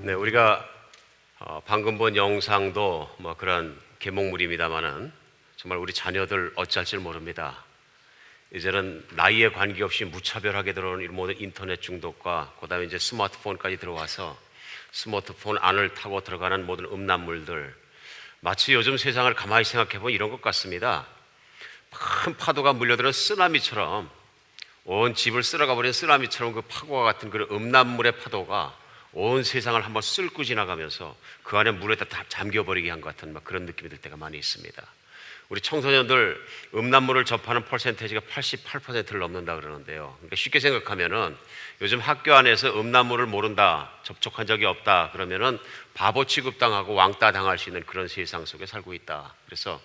네, 우리가 방금 본 영상도 그런 계몽물입니다만은 정말 우리 자녀들 어찌할지 모릅니다. 이제는 나이에 관계없이 무차별하게 들어오는 이 모든 인터넷 중독과 그다음에 이제 스마트폰까지 들어와서 스마트폰 안을 타고 들어가는 모든 음란물들, 마치 요즘 세상을 가만히 생각해 보면 이런 것 같습니다. 큰 파도가 물려드는 쓰나미처럼, 온 집을 쓸어가 버린 쓰나미처럼 그 파고와 같은 그런 음란물의 파도가 온 세상을 한번 쓸고 지나가면서 그 안에 물에다 다 잠겨버리게 한 것 같은 그런 느낌이 들 때가 많이 있습니다. 우리 청소년들 음란물을 접하는 퍼센테이지가 88%를 넘는다 그러는데요. 그러니까 쉽게 생각하면은 요즘 학교 안에서 음란물을 모른다, 접촉한 적이 없다 그러면은 바보 취급당하고 왕따 당할 수 있는 그런 세상 속에 살고 있다. 그래서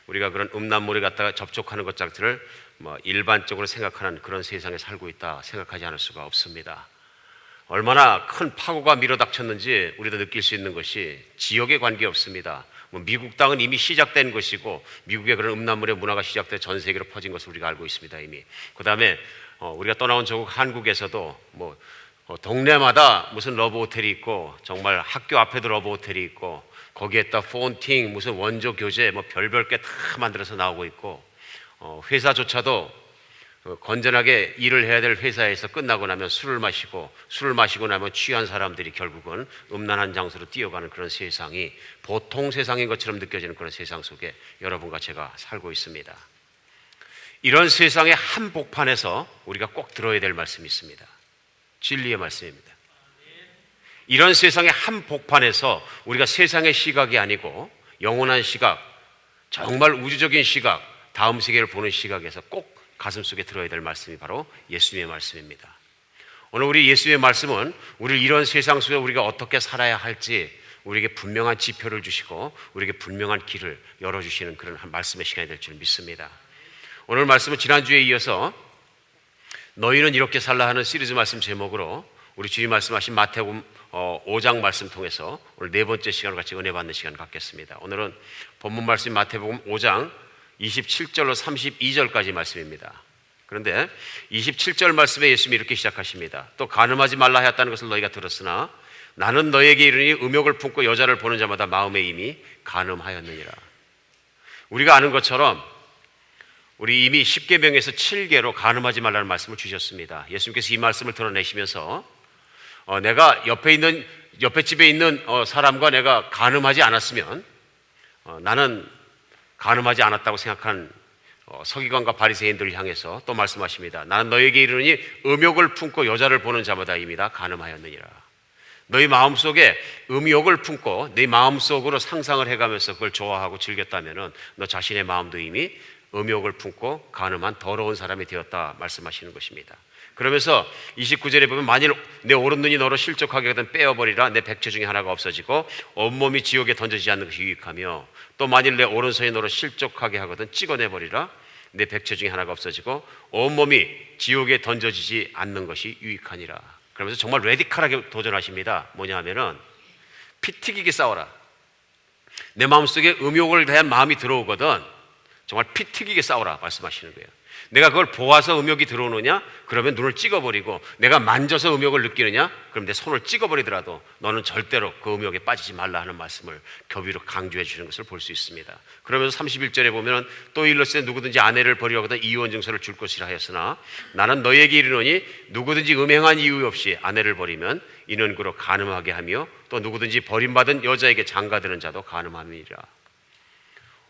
우리가 그런 음란물에 갖다가 접촉하는 것 자체를 일반적으로 생각하는 그런 세상에 살고 있다 생각하지 않을 수가 없습니다. 얼마나 큰 파고가 밀어닥쳤는지 우리도 느낄 수 있는 것이 지역에 관계없습니다. 미국 땅은 이미 시작된 것이고 미국의 그런 음란물의 문화가 시작돼 전 세계로 퍼진 것을 우리가 알고 있습니다. 이미. 그 다음에 우리가 떠나온 조국 한국에서도 동네마다 무슨 러브 호텔이 있고 정말 학교 앞에도 러브 호텔이 있고 거기에다 폰팅 무슨 원조 교제 별별 게 다 만들어서 나오고 있고 회사조차도 건전하게 일을 해야 될 회사에서 끝나고 나면 술을 마시고 나면 취한 사람들이 결국은 음란한 장소로 뛰어가는 그런 세상이 보통 세상인 것처럼 느껴지는 그런 세상 속에 여러분과 제가 살고 있습니다. 이런 세상의 한복판에서 우리가 꼭 들어야 될 말씀이 있습니다. 진리의 말씀입니다. 이런 세상의 한복판에서 우리가 세상의 시각이 아니고 영원한 시각, 정말 우주적인 시각, 다음 세계를 보는 시각에서 꼭 가슴속에 들어야 될 말씀이 바로 예수님의 말씀입니다. 오늘 우리 예수님의 말씀은 우리를 이런 세상 속에 우리가 어떻게 살아야 할지 우리에게 분명한 지표를 주시고 우리에게 분명한 길을 열어주시는 그런 한 말씀의 시간이 될 줄 믿습니다. 오늘 말씀은 지난주에 이어서 너희는 이렇게 살라 하는 시리즈 말씀 제목으로 우리 주님 말씀하신 마태복음 5장 말씀 통해서 오늘 네 번째 시간을 같이 은혜 받는 시간 갖겠습니다. 오늘은 본문 말씀 마태복음 5장 27절로 32절까지 말씀입니다. 그런데 27절 말씀에 예수님이 이렇게 시작하십니다. 또 간음하지 말라 하였다는 것을 너희가 들었으나 나는 너희에게 이르니 음욕을 품고 여자를 보는 자마다 마음에 이미 간음하였느니라. 우리가 아는 것처럼 우리 이미 10계명에서 7계로 간음하지 말라는 말씀을 주셨습니다. 예수님께서 이 말씀을 드러내시면서 내가 옆에 집에 있는 사람과 내가 간음하지 않았으면 나는 간음하지 않았다고 생각한 서기관과 바리새인들을 향해서 또 말씀하십니다. 나는 너에게 이르니 음욕을 품고 여자를 보는 자마다 이미 다 간음하였느니라. 너희 마음속에 음욕을 품고 네 마음속으로 상상을 해가면서 그걸 좋아하고 즐겼다면 너 자신의 마음도 이미 음욕을 품고 간음한 더러운 사람이 되었다 말씀하시는 것입니다. 그러면서 29절에 보면 만일 내 오른눈이 너로 실족하게 하거든 빼어버리라. 내 백체 중에 하나가 없어지고 온몸이 지옥에 던져지지 않는 것이 유익하며 또 만일 내 오른손이 너로 실족하게 하거든 찍어내버리라. 내 백체 중에 하나가 없어지고 온몸이 지옥에 던져지지 않는 것이 유익하니라. 그러면서 정말 레디컬하게 도전하십니다. 뭐냐 하면은 피 튀기게 싸워라. 내 마음속에 음욕을 대한 마음이 들어오거든 정말 피 튀기게 싸워라 말씀하시는 거예요. 내가 그걸 보아서 음욕이 들어오느냐? 그러면 눈을 찍어버리고 내가 만져서 음욕을 느끼느냐? 그럼 내 손을 찍어버리더라도 너는 절대로 그 음욕에 빠지지 말라 하는 말씀을 교비로 강조해 주시는 것을 볼 수 있습니다. 그러면서 31절에 보면 또 일러스되 누구든지 아내를 버리려거든 이혼 증서를 줄 것이라 하였으나 나는 너희에게 이르노니 누구든지 음행한 이유 없이 아내를 버리면 이는 그로 간음하게 하며 또 누구든지 버림받은 여자에게 장가드는 자도 간음함이니라.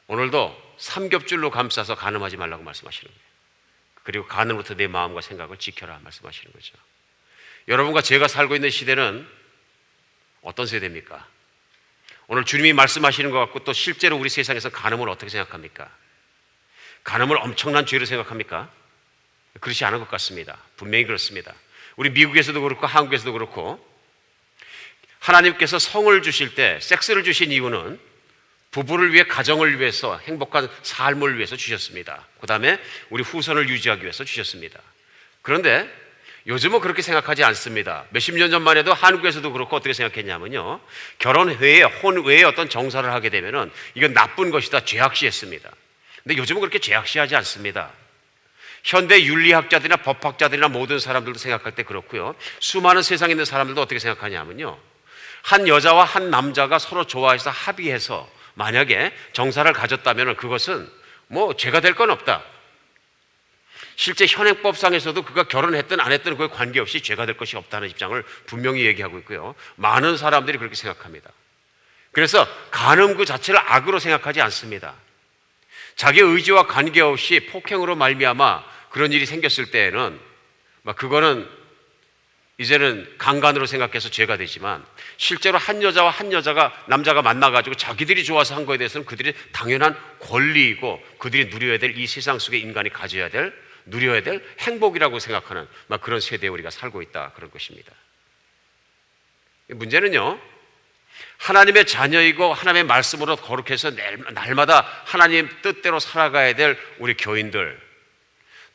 오늘도 삼겹줄로 감싸서 간음하지 말라고 말씀하시는 거예요. 그리고 간음으로부터 내 마음과 생각을 지켜라 말씀하시는 거죠. 여러분과 제가 살고 있는 시대는 어떤 세대입니까? 오늘 주님이 말씀하시는 것 같고 또 실제로 우리 세상에서 간음을 어떻게 생각합니까? 간음을 엄청난 죄로 생각합니까? 그렇지 않은 것 같습니다. 분명히 그렇습니다. 우리 미국에서도 그렇고 한국에서도 그렇고 하나님께서 성을 주실 때 섹스를 주신 이유는 부부를 위해 가정을 위해서 행복한 삶을 위해서 주셨습니다. 그 다음에 우리 후손을 유지하기 위해서 주셨습니다. 그런데 요즘은 그렇게 생각하지 않습니다. 몇십 년 전만 해도 한국에서도 그렇고 어떻게 생각했냐면요, 결혼 외에 혼 외에 어떤 정사를 하게 되면은 이건 나쁜 것이다 죄악시했습니다. 근데 요즘은 그렇게 죄악시하지 않습니다. 현대 윤리학자들이나 법학자들이나 모든 사람들도 생각할 때 그렇고요, 수많은 세상에 있는 사람들도 어떻게 생각하냐면요, 한 여자와 한 남자가 서로 좋아해서 합의해서 만약에 정사를 가졌다면 그것은 뭐 죄가 될 건 없다. 실제 현행법상에서도 그가 결혼했든 안 했든 그에 관계없이 죄가 될 것이 없다는 입장을 분명히 얘기하고 있고요. 많은 사람들이 그렇게 생각합니다. 그래서 간음 그 자체를 악으로 생각하지 않습니다. 자기 의지와 관계없이 폭행으로 말미암아 그런 일이 생겼을 때에는 그거는 이제는 강간으로 생각해서 죄가 되지만, 실제로 한 여자와 한 여자가 남자가 만나가지고 자기들이 좋아서 한 거에 대해서는 그들이 당연한 권리이고 그들이 누려야 될, 이 세상 속에 인간이 가져야 될, 누려야 될 행복이라고 생각하는 그런 세대에 우리가 살고 있다, 그런 것입니다. 문제는요, 하나님의 자녀이고 하나님의 말씀으로 거룩해서 날마다 하나님 뜻대로 살아가야 될 우리 교인들,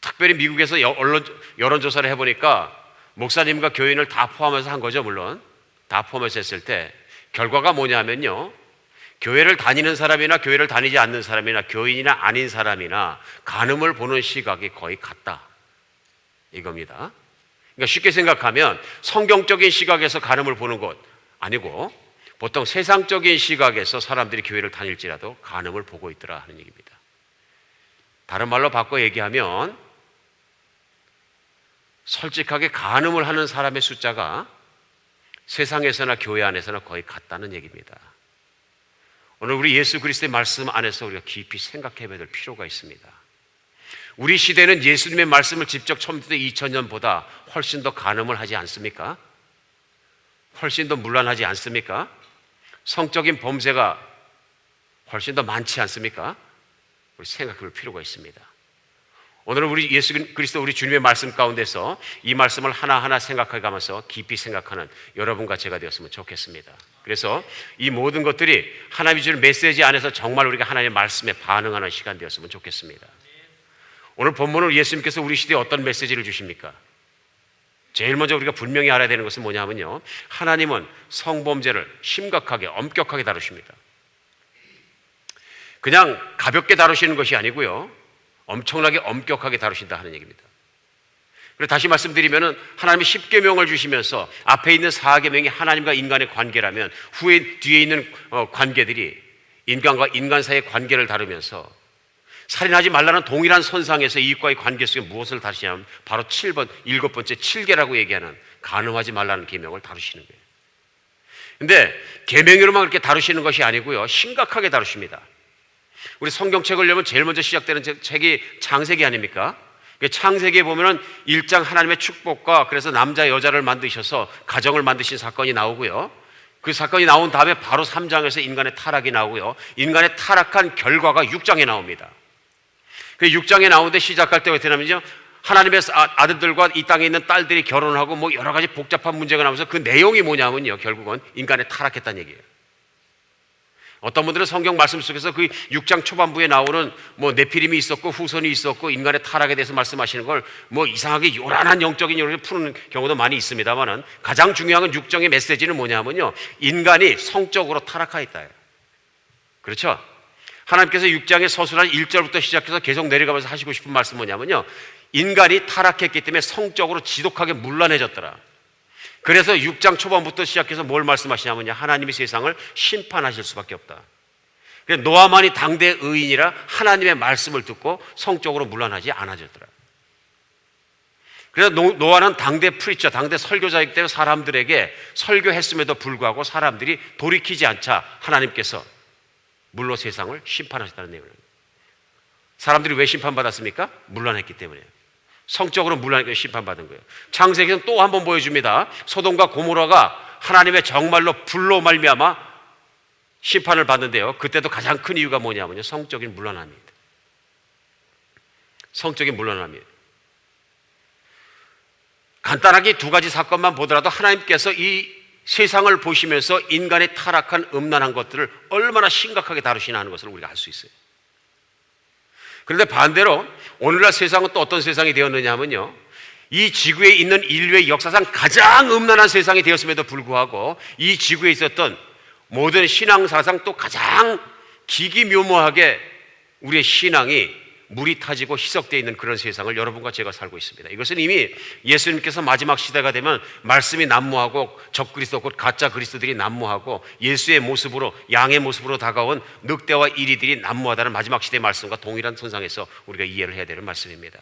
특별히 미국에서 여론조사를 해보니까 목사님과 교인을 다 포함해서 한 거죠. 물론 다 포함해서 했을 때 결과가 뭐냐면요, 교회를 다니는 사람이나 교회를 다니지 않는 사람이나 교인이나 아닌 사람이나 간음을 보는 시각이 거의 같다, 이겁니다. 그러니까 쉽게 생각하면 성경적인 시각에서 간음을 보는 것 아니고 보통 세상적인 시각에서 사람들이 교회를 다닐지라도 간음을 보고 있더라 하는 얘기입니다. 다른 말로 바꿔 얘기하면 솔직하게 간음을 하는 사람의 숫자가 세상에서나 교회 안에서나 거의 같다는 얘기입니다. 오늘 우리 예수 그리스도의 말씀 안에서 우리가 깊이 생각해 봐야 될 필요가 있습니다. 우리 시대는 예수님의 말씀을 직접 처음부터 2000년보다 훨씬 더 간음을 하지 않습니까? 훨씬 더 문란하지 않습니까? 성적인 범죄가 훨씬 더 많지 않습니까? 우리 생각해 볼 필요가 있습니다. 오늘은 우리 예수 그리스도 우리 주님의 말씀 가운데서 이 말씀을 하나하나 생각해 가면서 깊이 생각하는 여러분과 제가 되었으면 좋겠습니다. 그래서 이 모든 것들이 하나님이 주는 메시지 안에서 정말 우리가 하나님의 말씀에 반응하는 시간 되었으면 좋겠습니다. 오늘 본문은 예수님께서 우리 시대에 어떤 메시지를 주십니까? 제일 먼저 우리가 분명히 알아야 되는 것은 뭐냐면요, 하나님은 성범죄를 심각하게 엄격하게 다루십니다. 그냥 가볍게 다루시는 것이 아니고요, 엄청나게 엄격하게 다루신다 하는 얘기입니다. 그리고 다시 말씀드리면은 하나님이 10계명을 주시면서 앞에 있는 4계명이 하나님과 인간의 관계라면 뒤에 있는 관계들이 인간과 인간 사이의 관계를 다루면서 살인하지 말라는 동일한 선상에서 이익과의 관계 속에 무엇을 다루시냐면 바로 7번째 7계라고 얘기하는 간음하지 말라는 계명을 다루시는 거예요. 근데 계명으로만 그렇게 다루시는 것이 아니고요, 심각하게 다루십니다. 우리 성경책을 열면 제일 먼저 시작되는 책이 창세기 아닙니까? 창세기에 보면은 1장 하나님의 축복과 그래서 남자 여자를 만드셔서 가정을 만드신 사건이 나오고요, 그 사건이 나온 다음에 바로 3장에서 인간의 타락이 나오고요, 인간의 타락한 결과가 6장에 나옵니다. 그 6장에 나오는데 시작할 때 어떻게 하냐면요, 하나님의 아들들과 이 땅에 있는 딸들이 결혼하고 여러 가지 복잡한 문제가 나오면서 그 내용이 뭐냐면요, 결국은 인간의 타락했다는 얘기예요. 어떤 분들은 성경 말씀 속에서 그 6장 초반부에 나오는 네피림이 있었고 후손이 있었고 인간의 타락에 대해서 말씀하시는 걸 이상하게 요란한 영적인 요리를 푸는 경우도 많이 있습니다만은, 가장 중요한 건 6장의 메시지는 뭐냐면요, 인간이 성적으로 타락하였다예요. 그렇죠? 하나님께서 6장의 서술한 1절부터 시작해서 계속 내려가면서 하시고 싶은 말씀은 뭐냐면요, 인간이 타락했기 때문에 성적으로 지독하게 문란해졌더라. 그래서 6장 초반부터 시작해서 뭘 말씀하시냐면요, 하나님이 세상을 심판하실 수밖에 없다. 그래서 노아만이 당대 의인이라 하나님의 말씀을 듣고 성적으로 문란하지 않아졌더라. 그래서 노아는 당대 프리처, 당대 설교자이기 때문에 사람들에게 설교했음에도 불구하고 사람들이 돌이키지 않자 하나님께서 물로 세상을 심판하셨다는 내용입니다. 사람들이 왜 심판받았습니까? 문란했기 때문에. 성적으로 문란하게 심판받은 거예요. 창세기는 또 한 번 보여줍니다. 소돔과 고모라가 하나님의 정말로 불로 말미암아 심판을 받는데요, 그때도 가장 큰 이유가 뭐냐면요, 성적인 문란함입니다. 성적인 문란함이에요. 간단하게 두 가지 사건만 보더라도 하나님께서 이 세상을 보시면서 인간의 타락한 음란한 것들을 얼마나 심각하게 다루시나 하는 것을 우리가 알 수 있어요. 그런데 반대로 오늘날 세상은 또 어떤 세상이 되었느냐 하면요, 이 지구에 있는 인류의 역사상 가장 음란한 세상이 되었음에도 불구하고 이 지구에 있었던 모든 신앙사상 또 가장 기기묘모하게 우리의 신앙이 물이 타지고 희석되어 있는 그런 세상을 여러분과 제가 살고 있습니다. 이것은 이미 예수님께서 마지막 시대가 되면 말씀이 난무하고 적그리스도 곧 가짜 그리스도들이 난무하고 예수의 모습으로, 양의 모습으로 다가온 늑대와 이리들이 난무하다는 마지막 시대의 말씀과 동일한 선상에서 우리가 이해를 해야 되는 말씀입니다.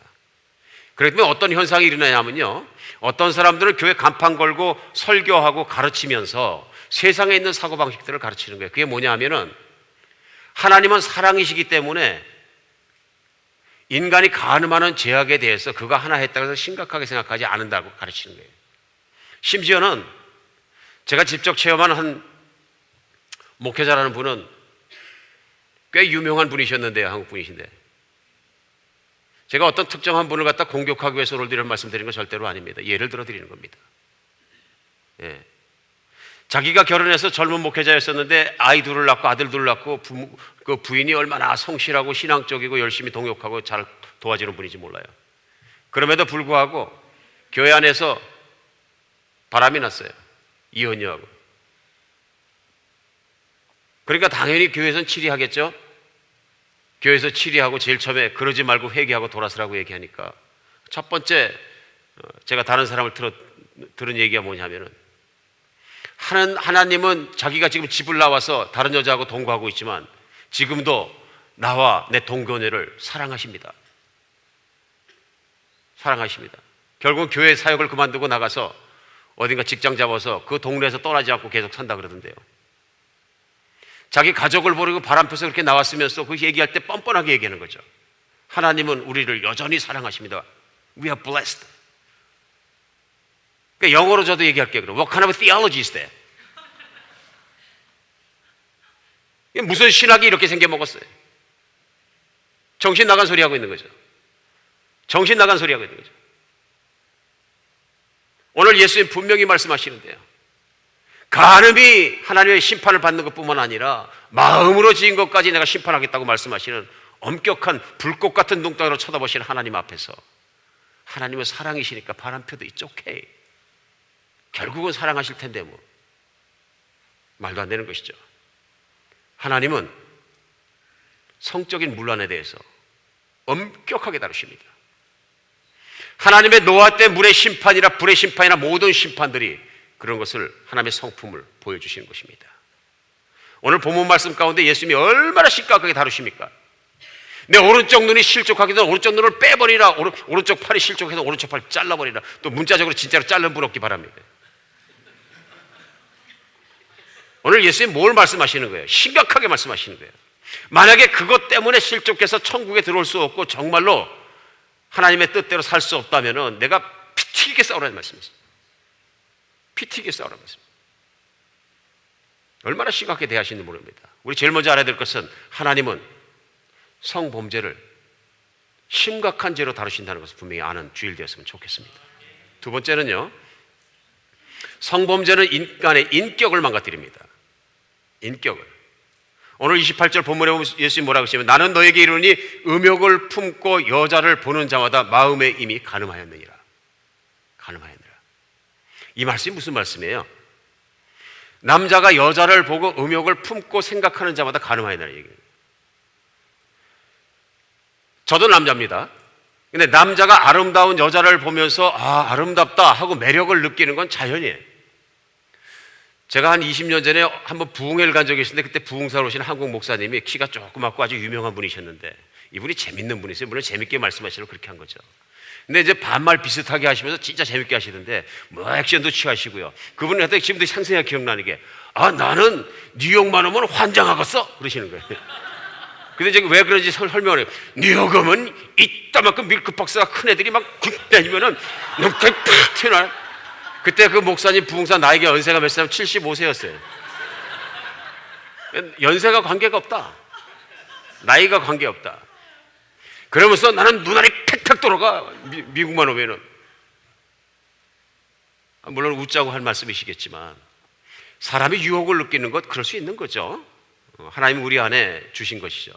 그렇기 때문에 어떤 현상이 일어나냐면요, 어떤 사람들은 교회 간판 걸고 설교하고 가르치면서 세상에 있는 사고방식들을 가르치는 거예요. 그게 뭐냐 하면은 하나님은 사랑이시기 때문에 인간이 가늠하는 죄악에 대해서 그가 하나 했다고 해서 심각하게 생각하지 않는다고 가르치는 거예요. 심지어는 제가 직접 체험한 한 목회자라는 분은 꽤 유명한 분이셨는데요, 한국 분이신데, 제가 어떤 특정한 분을 갖다 공격하기 위해서 오늘 이런 말씀드리는 건 절대로 아닙니다. 예를 들어 드리는 겁니다. 예. 자기가 결혼해서 젊은 목회자였었는데 아이 둘을 낳고 아들 둘을 낳고 그 부인이 얼마나 성실하고 신앙적이고 열심히 동역하고 잘 도와주는 분인지 몰라요. 그럼에도 불구하고 교회 안에서 바람이 났어요. 이혼녀하고. 그러니까 당연히 교회에서는 치리하겠죠. 교회에서 치리하고 제일 처음에 그러지 말고 회개하고 돌아서라고 얘기하니까 첫 번째 제가 다른 사람을 들은 얘기가 뭐냐면은, 하나님은 자기가 지금 집을 나와서 다른 여자하고 동거하고 있지만 지금도 나와 내 동거녀를 사랑하십니다. 사랑하십니다. 결국은 교회 사역을 그만두고 나가서 어딘가 직장 잡아서 그 동네에서 떠나지 않고 계속 산다 그러던데요. 자기 가족을 버리고 바람 펴서 그렇게 나왔으면서 그 얘기할 때 뻔뻔하게 얘기하는 거죠. 하나님은 우리를 여전히 사랑하십니다. We are blessed. 그러니까 영어로 저도 얘기할게요. 그럼 What kind of theology is that? 무슨 신학이 이렇게 생겨먹었어요? 정신 나간 소리 하고 있는 거죠. 정신 나간 소리 하고 있는 거죠. 오늘 예수님 분명히 말씀하시는데요, 간음이 하나님의 심판을 받는 것뿐만 아니라 마음으로 지은 것까지 내가 심판하겠다고 말씀하시는 엄격한 불꽃 같은 눈덩이로 쳐다보시는 하나님 앞에서 하나님은 사랑이시니까 바람 펴도 it's okay. 결국은 사랑하실 텐데 뭐 말도 안 되는 것이죠. 하나님은 성적인 문란에 대해서 엄격하게 다루십니다. 하나님의 노아 때 물의 심판이나 불의 심판이나 모든 심판들이 그런 것을 하나님의 성품을 보여주시는 것입니다. 오늘 본문 말씀 가운데 예수님이 얼마나 심각하게 다루십니까? 내 오른쪽 눈이 실족하게 되면 오른쪽 눈을 빼버리라, 오른쪽 팔이 실족해서 오른쪽 팔 잘라버리라. 또 문자적으로 진짜로 자른 분 없기 바랍니다. 오늘 예수님 뭘 말씀하시는 거예요? 심각하게 말씀하시는 거예요. 만약에 그것 때문에 실족해서 천국에 들어올 수 없고 정말로 하나님의 뜻대로 살 수 없다면 내가 피 튀기게 싸우라는 말씀이었어요. 피 튀기게 싸우라는 말씀입니다. 얼마나 심각하게 대하시는지 모릅니다. 우리 제일 먼저 알아야 될 것은 하나님은 성범죄를 심각한 죄로 다루신다는 것을 분명히 아는 주일 되었으면 좋겠습니다. 두 번째는요, 성범죄는 인간의 인격을 망가뜨립니다. 인격을. 오늘 28절 본문에 보면 예수님이 뭐라고 하시냐면, 나는 너에게 이르노니 음욕을 품고 여자를 보는 자마다 마음에 이미 간음하였느니라. 간음하였느니라. 이 말씀이 무슨 말씀이에요? 남자가 여자를 보고 음욕을 품고 생각하는 자마다 간음하였느니라 얘기예요. 저도 남자입니다. 근데 남자가 아름다운 여자를 보면서 아름답다 하고 매력을 느끼는 건 자연이에요. 제가 한 20년 전에 한번 부흥회를 간 적이 있었는데, 그때 부흥사로 오신 한국 목사님이 키가 조그맣고 아주 유명한 분이셨는데, 이분이 재밌는 분이세요. 물론 재밌게 말씀하시려고 그렇게 한 거죠. 근데 이제 반말 비슷하게 하시면서 진짜 재밌게 하시던데, 뭐 액션도 취하시고요. 그분한테 지금도 상세하게 기억나는 게, 나는 뉴욕만 오면 환장하겠어 그러시는 거예요. 근데 이제 왜 그런지 설명을 해요. 뉴욕 오면 이따만큼 밀크박스가 큰 애들이 막 다니면은 눈까지 팍 튀어나와요. 그때 그 목사님 부흥사 나이가 연세가 몇 살이면 75세였어요. 연세가 관계가 없다. 나이가 관계없다. 그러면서 나는 눈알이 팩팩 돌아가. 미국만 오면은. 물론 웃자고 할 말씀이시겠지만 사람이 유혹을 느끼는 것, 그럴 수 있는 거죠. 하나님이 우리 안에 주신 것이죠.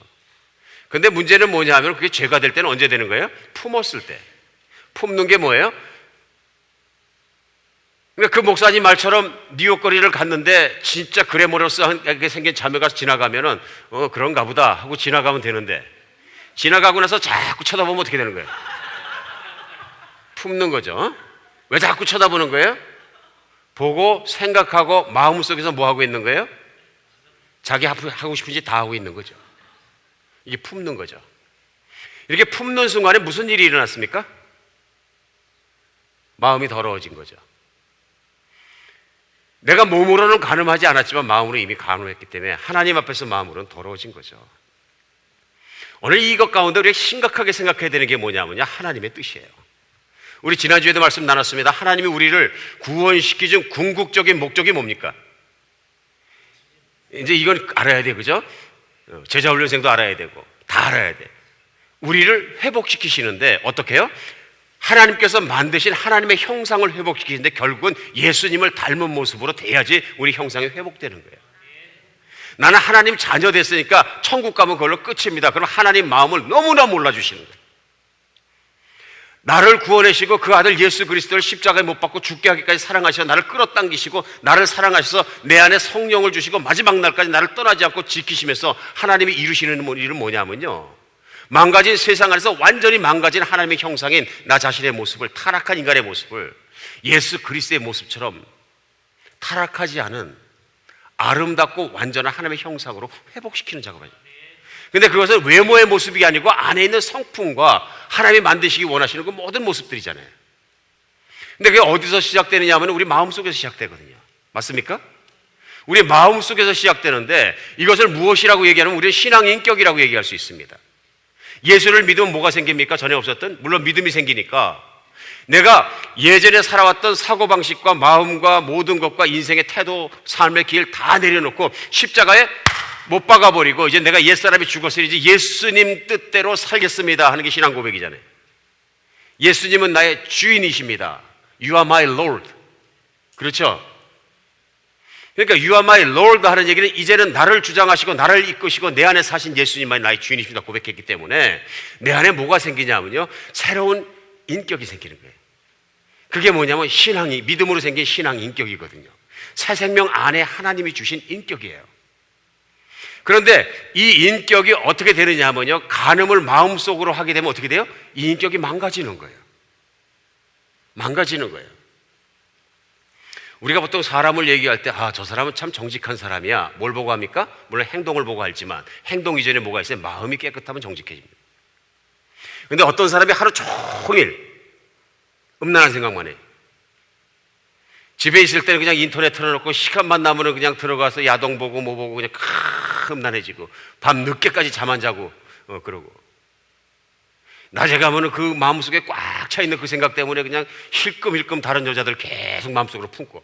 근데 문제는 뭐냐 하면, 그게 죄가 될 때는 언제 되는 거예요? 품었을 때. 품는 게 뭐예요? 그러니까 그 목사님 말처럼 뉴욕 거리를 갔는데 진짜 그레모로스하게 생긴 자매가 지나가면은 그런가 보다 하고 지나가면 되는데, 지나가고 나서 자꾸 쳐다보면 어떻게 되는 거예요? 품는 거죠. 왜 자꾸 쳐다보는 거예요? 보고 생각하고 마음속에서 뭐 하고 있는 거예요? 자기 하고 싶은 짓 다 하고 있는 거죠. 이게 품는 거죠. 이렇게 품는 순간에 무슨 일이 일어났습니까? 마음이 더러워진 거죠. 내가 몸으로는 간음하지 않았지만 마음으로 이미 간음했기 때문에 하나님 앞에서 마음으로는 더러워진 거죠. 오늘 이것 가운데 우리가 심각하게 생각해야 되는 게 뭐냐면요, 하나님의 뜻이에요. 우리 지난주에도 말씀 나눴습니다. 하나님이 우리를 구원시키신 궁극적인 목적이 뭡니까? 이제 이건 알아야 돼, 그죠? 제자훈련생도 알아야 되고 다 알아야 돼. 우리를 회복시키시는데 어떻게 해요? 하나님께서 만드신 하나님의 형상을 회복시키시는데 결국은 예수님을 닮은 모습으로 돼야지 우리 형상이 회복되는 거예요. 나는 하나님 자녀 됐으니까 천국 가면 그걸로 끝입니다. 그럼 하나님 마음을 너무나 몰라주시는 거예요. 나를 구원하시고 그 아들 예수 그리스도를 십자가에 못 박고 죽게 하기까지 사랑하셔서 나를 끌어당기시고 나를 사랑하셔서 내 안에 성령을 주시고 마지막 날까지 나를 떠나지 않고 지키시면서 하나님이 이루시는 일은 뭐냐면요, 망가진 세상 안에서 완전히 망가진 하나님의 형상인 나 자신의 모습을, 타락한 인간의 모습을 예수 그리스도의 모습처럼 타락하지 않은 아름답고 완전한 하나님의 형상으로 회복시키는 작업이에요. 근데 그것은 외모의 모습이 아니고 안에 있는 성품과 하나님이 만드시기 원하시는 그 모든 모습들이잖아요. 근데 그게 어디서 시작되느냐 하면 우리 마음속에서 시작되거든요. 맞습니까? 우리 마음속에서 시작되는데 이것을 무엇이라고 얘기하면 우리는 신앙인격이라고 얘기할 수 있습니다. 예수를 믿으면 뭐가 생깁니까? 전에 없었던? 물론 믿음이 생기니까 내가 예전에 살아왔던 사고방식과 마음과 모든 것과 인생의 태도, 삶의 길 다 내려놓고 십자가에 못 박아버리고 이제 내가 옛사람이 죽었으니 이제 예수님 뜻대로 살겠습니다 하는 게 신앙 고백이잖아요. 예수님은 나의 주인이십니다. You are my Lord. 그렇죠? 그러니까 You are my Lord 하는 얘기는 이제는 나를 주장하시고 나를 이끄시고 내 안에 사신 예수님만이 나의 주인이십니다 고백했기 때문에 내 안에 뭐가 생기냐면요, 새로운 인격이 생기는 거예요. 그게 뭐냐면 신앙이, 믿음으로 생긴 신앙 인격이거든요. 새 생명 안에 하나님이 주신 인격이에요. 그런데 이 인격이 어떻게 되느냐 하면요, 간음을 마음속으로 하게 되면 어떻게 돼요? 이 인격이 망가지는 거예요. 망가지는 거예요. 우리가 보통 사람을 얘기할 때 저 사람은 참 정직한 사람이야. 뭘 보고 합니까? 물론 행동을 보고 알지만 행동 이전에 뭐가 있어요? 마음이 깨끗하면 정직해집니다. 그런데 어떤 사람이 하루 종일 음란한 생각만 해요. 집에 있을 때는 그냥 인터넷 틀어놓고 시간만 나면 그냥 들어가서 야동 보고 뭐 보고 그냥 음란해지고 밤 늦게까지 잠 안 자고 그러고 낮에 가면은 그 마음속에 꽉 차 있는 그 생각 때문에 그냥 힐끔힐끔 다른 여자들 계속 마음속으로 품고